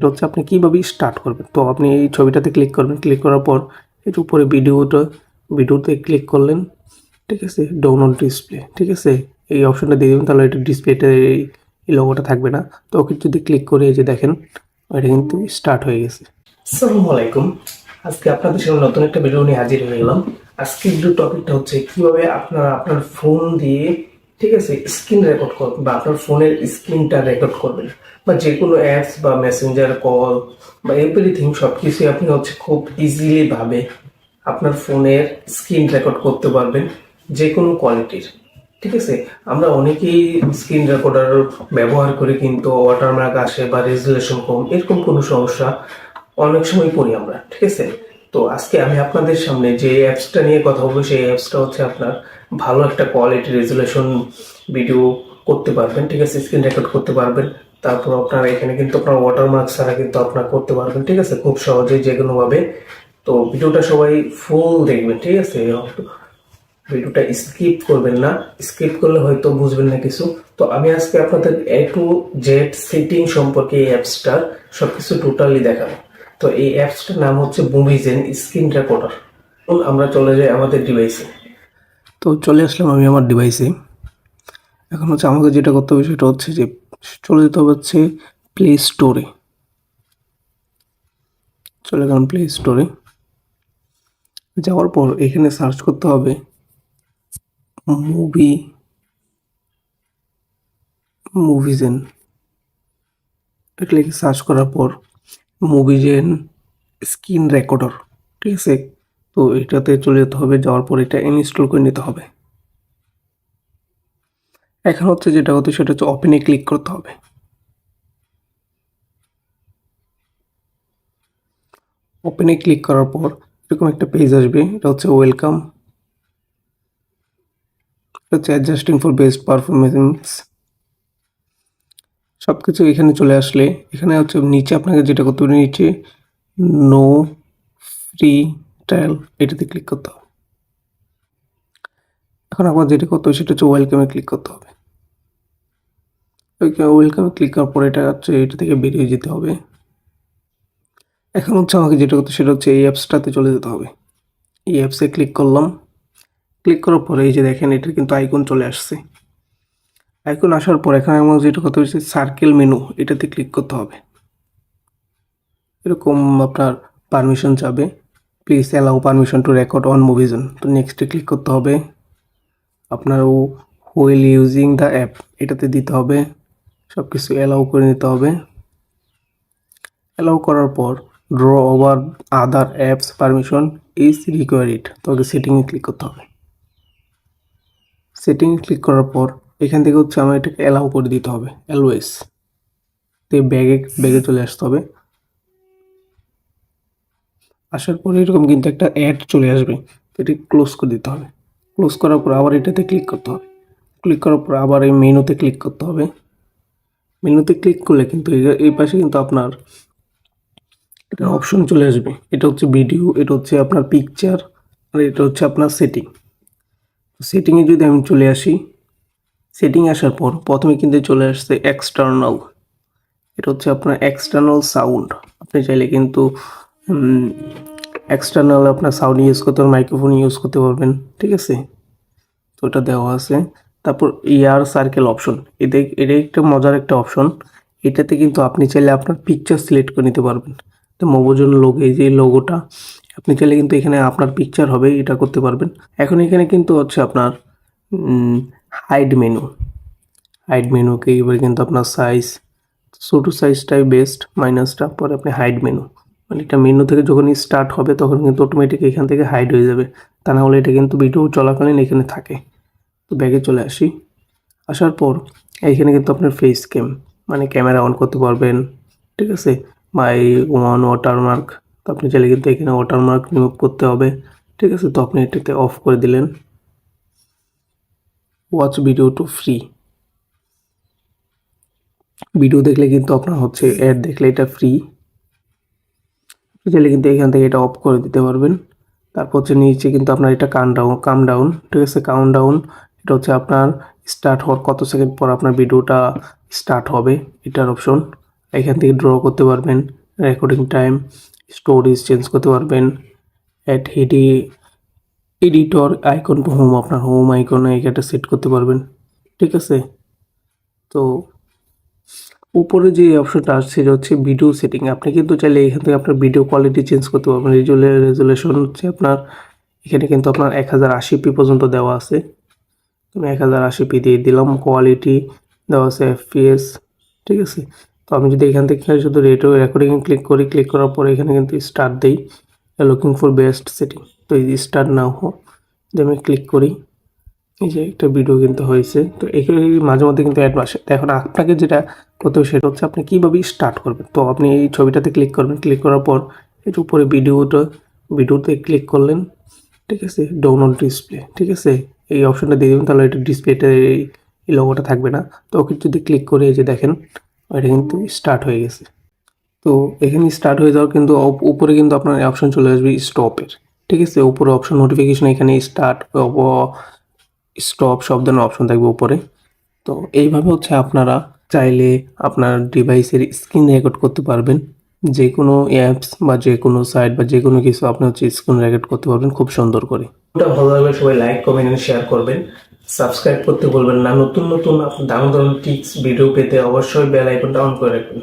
এটা হচ্ছে আপনি কীভাবে স্টার্ট করবেন। তো আপনি এই ছবিটাতে ক্লিক করবেন, ক্লিক করার পর এর উপরে ভিডিওতে ক্লিক করলেন, ঠিক আছে, ডাউনলোড ডিসপ্লে, ঠিক আছে, এই অপশনটা দিয়ে দেবেন, তাহলে এটা ডিসপ্লেতে এই লোগোটা থাকবে না। তো ওকে যদি ক্লিক করে এই যে দেখেন এটা কিন্তু স্টার্ট হয়ে গেছে। আসসালামু আলাইকুম, আজকে আপনাদের সামনে নতুন একটা ভিডিও নিয়ে হাজির হয়ে গেলাম। আজকে ভিডিও টপিকটা হচ্ছে কিভাবে আপনারা আপনার ফোন দিয়ে, ঠিক আছে, স্ক্রিন রেকর্ড করবেন বা আপনার ফোনের স্ক্রিনটা রেকর্ড করবেন, বা যে কোনো অ্যাপস বা মেসেঞ্জার কল বা এভরিথিং সব কিছুই আপনি হচ্ছে খুব ইজিলি ভাবে আপনার ফোনের স্ক্রিন রেকর্ড করতে পারবেন যে কোনো কোয়ালিটির, ঠিক আছে। আমরা অনেকেই স্ক্রিন রেকর্ডার ব্যবহার করি কিন্তু ওয়াটারমার্ক আসে বা রেজুলেশন কম, এরকম কোনো সমস্যা অনেক সময় পড়ি আমরা, ঠিক আছে। তো আজকে আমি আপনাদের সামনে যে অ্যাপসটা নিয়ে কথা বলবো সেই অ্যাপসটা হচ্ছে আপনার ভালো একটা কোয়ালিটি রেজুলেশন ভিডিও করতে পারবেন, ঠিক আছে, স্ক্রিন রেকর্ড করতে পারবেন। তারপর আপনার এখানে কিন্তু আপনার ওয়াটারমার্ক ছাড়া কিন্তু আপনার করতে পারবেন, ঠিক আছে, খুব সহজেই যে কোনোভাবে। তো ভিডিওটা সবাই ফুল দেখবেন, ঠিক আছে, ভিডিওটা স্কিপ করবেন না, স্কিপ করলে হয়তো বুঝবেন না কিছু। তো আমি আজকে আপনাদের A to Z সেটিং সম্পর্কে এই অ্যাপসটার সবকিছু টোটালি দেখাবো। তো এই অ্যাপসটার নাম হচ্ছে মুভিজেন স্ক্রিন রেকর্ডার। আমরা চলে যাই আমাদের ডিভাইসে। তো চলে আসলাম আমি আমার ডিভাইসে। এখন হচ্ছে আমাকে যেটা করতে হবে সেটা হচ্ছে যে চলে যেতে হবে হচ্ছে প্লে স্টোরে। চলে গেলাম প্লে স্টোরে। যাওয়ার পর এখানে সার্চ করতে হবে মুভিজেন। এটা লিখে সার্চ করার পর মুভিজেন স্ক্রিন রেকর্ডার, ঠিক আছে। তো এটাতে চলে যেতে হবে, যাওয়ার পর এটা ইনস্টল করে নিতে হবে। এখন হচ্ছে যেটা হচ্ছে সেটা হচ্ছে ওপেনে ক্লিক করতে হবে। ওপেনে ক্লিক করার পর এরকম একটা পেজ আসবে, এটা হচ্ছে ওয়েলকাম, এটা হচ্ছে অ্যাডজাস্টিং ফর বেস্ট পারফরমেন্স। সব কিছু এখানে চলে আসলে এখানে হচ্ছে নিচে আপনাকে যেটা করতে হবে, নিচে নো ফ্রি ট্রায়াল এটাতে ক্লিক করতে হবে। এখন আপনার যেটা করতে হবে সেটা হচ্ছে ওয়েলকামে ক্লিক করতে হবে। ওয়েলকামে ক্লিক করার পর এটা হচ্ছে এটা থেকে বেরিয়ে যেতে হবে। এখন হচ্ছে আমাকে যেটা করতে সেটা হচ্ছে এই অ্যাপসটাতে চলে যেতে হবে। এই অ্যাপসে ক্লিক করলাম, ক্লিক করার পরে এই যে দেখেন এটার কিন্তু আইকন চলে আসছে। আইকন আসার পর এখানে আমার যেটা করতে হচ্ছে সার্কেল মেনু, এটাতে ক্লিক করতে হবে। এরকম আপনার পারমিশন চাবে, please allow permission to record on মুভিজন। তো নেক্সটে ক্লিক করতে হবে। আপনার হুইল ইউজিং দ্য অ্যাপ এটাতে দিতে হবে, সব কিছু অ্যালাউ করে নিতে হবে। অ্যালাউ করার পর draw over other apps permission is required, তোকে সেটিংয়ে ক্লিক করতে হবে। সেটিংয়ে ক্লিক করার পর এখান থেকে হচ্ছে আমার এটাকে অ্যালাউ করে দিতে হবে, অলওয়েজ। তো ব্যাগে চলে আসতে হবে। আসার পরে এরকম কিন্তু একটা অ্যাড চলে আসবে, তো এটি ক্লোজ করে দিতে হবে। ক্লোজ করার পর আবার এটাতে ক্লিক করতে হবে। ক্লিক করার পর আবার এই মেনুতে ক্লিক করতে হবে। মেনুতে ক্লিক করলে কিন্তু এই পাশে কিন্তু আপনার একটা অপশন চলে আসবে, এটা হচ্ছে ভিডিও, এটা হচ্ছে আপনার পিকচার, আর এটা হচ্ছে আপনার সেটিং। সেটিংয়ে যদি আমি চলে আসি, সেটিং আসার পর প্রথমে কিন্তু চলে আসছে এক্সটার্নাল, এটা হচ্ছে আপনার এক্সটার্নাল সাউন্ড। আপনি চাইলে কিন্তু এক্সটার্নাল আপনার সাউন্ড ইউজ করতে পারবেন, মাইক্রোফোন ইউজ করতে পারবেন, ঠিক আছে। তো এটা দেওয়া আছে। তারপর ইয়ার সার্কেল অপশন, এটা একটা মজার একটা অপশন। এটাতে কিন্তু আপনি চাইলে আপনার পিকচার সিলেক্ট করে নিতে পারবেন। তো মোবোজন লোগো, এই যে লোগোটা, আপনি চাইলে কিন্তু এখানে আপনার পিকচার হবে, এটা করতে পারবেন। এখন এখানে কিন্তু হচ্ছে আপনার হাইড মেনুকে এবার কিন্তু আপনার সাইজ, ছোটো সাইজটাই বেস্ট, মাইনাসটা, পরে আপনি হাইড মেনু, মানে এটা মেনু থেকে যখন স্টার্ট হবে তখন কিন্তু অটোমেটিক এখান থেকে হাইড হয়ে যাবে, তা না হলে এটা কিন্তু ভিডিও চলাকালীন এখানে থাকে। তো ব্যাগে চলে আসি, আসার পর এইখানে কিন্তু আপনার ফেস ক্যাম, মানে ক্যামেরা অন করতে পারবেন, ঠিক আছে, বা এই ওয়াটারমার্ক, তো আপনি চাইলে কিন্তু এখানে ওয়াটারমার্ক রিমুভ করতে হবে, ঠিক আছে। তো আপনি এটাতে অফ করে দিলেন। Watch video to free, video দেখলে কিন্তু আপনার হচ্ছে অ্যাড দেখলে এটা ফ্রি, চাইলে কিন্তু এখান থেকে এটা অফ করে দিতে পারবেন। তারপর হচ্ছে নিচে কিন্তু আপনার এটা কাম ডাউন, ঠিক আছে, কাউন্ট ডাউন, এটা হচ্ছে আপনার স্টার্ট হওয়ার কত সেকেন্ড পর আপনার ভিডিওটা স্টার্ট হবে, এটার অপশন। এখান থেকে ড্র করতে পারবেন, রেকর্ডিং টাইম, স্টোরেজ চেঞ্জ করতে পারবেন, অ্যাড হিডি এডিটর আইকন হোম, আপনার হোম আইকনে এটা সেট করতে পারবেন। ঠিক আছে, তো উপরে যে অপশনটা আসছে সেটা হচ্ছে ভিডিও সেটিং। আপনি কিন্তু চাইলে এখান থেকে আপনার ভিডিও কোয়ালিটি চেঞ্জ করতে পারবেন। রেজুলেশন হচ্ছে আপনার এখানে কিন্তু আপনার 1080p পর্যন্ত দেওয়া আছে। আমি 1080p দিয়ে দিলাম। কোয়ালিটি দেওয়া আছে FPS। ঠিক আছে, তো আমি যদি এখান থেকে শুধু রেডিও রেকর্ডিংয়ে ক্লিক করি, ক্লিক করার পরে এখানে কিন্তু স্টার্ট দেই, লুকিং ফর বেস্ট সেটিং, তো এই স্টার্ট নাও যদি আমি ক্লিক করি, এই যে একটা ভিডিও কিন্তু হয়েছে। তো এখানে মাঝে মধ্যে কিন্তু অ্যাড আসে। তো এখন আপনাকে যেটা করতে হবে সেটা হচ্ছে আপনি কীভাবে স্টার্ট করবেন। তো আপনি এই ছবিটাতে ক্লিক করবেন, ক্লিক করার পর এর উপরে ভিডিওতে ক্লিক করলেন। ঠিক আছে, ডাউনলোড ডিসপ্লে। ঠিক আছে, এই অপশনটা দিয়ে দেবেন, তাহলে এটা ডিসপ্লেতে এই লোগোটা থাকবে না। তো ওকে যদি ক্লিক করে এই যে দেখেন এটা কিন্তু স্টার্ট হয়ে গেছে। তো এখানে স্টার্ট হয়ে যাওয়ার কিন্তু উপরে কিন্তু আপনার অপশন চলে আসবে স্টপের। ঠিক আছে, উপরে অপশন নোটিফিকেশন, এখানে স্টার্ট স্টপ সব ধরনের অপশন থাকবে উপরে। তো এইভাবে হচ্ছে আপনারা চাইলে আপনার ডিভাইসের স্ক্রিন রেকর্ড করতে পারবেন। যে কোনো অ্যাপস বা যে কোনো সাইট বা যে কোনো কিছু আপনি হচ্ছে স্ক্রিন রেকর্ড করতে পারবেন খুব সুন্দর করে। ওটা ভালো লাগলে সবাই লাইক, কমেন্ট এন্ড শেয়ার করবেন। সাবস্ক্রাইব করতে বলবেন না। নতুন নতুন দারুণ দারুণ টিপস ভিডিও পেতে অবশ্যই বেল আইকনটা অন করে রাখবেন।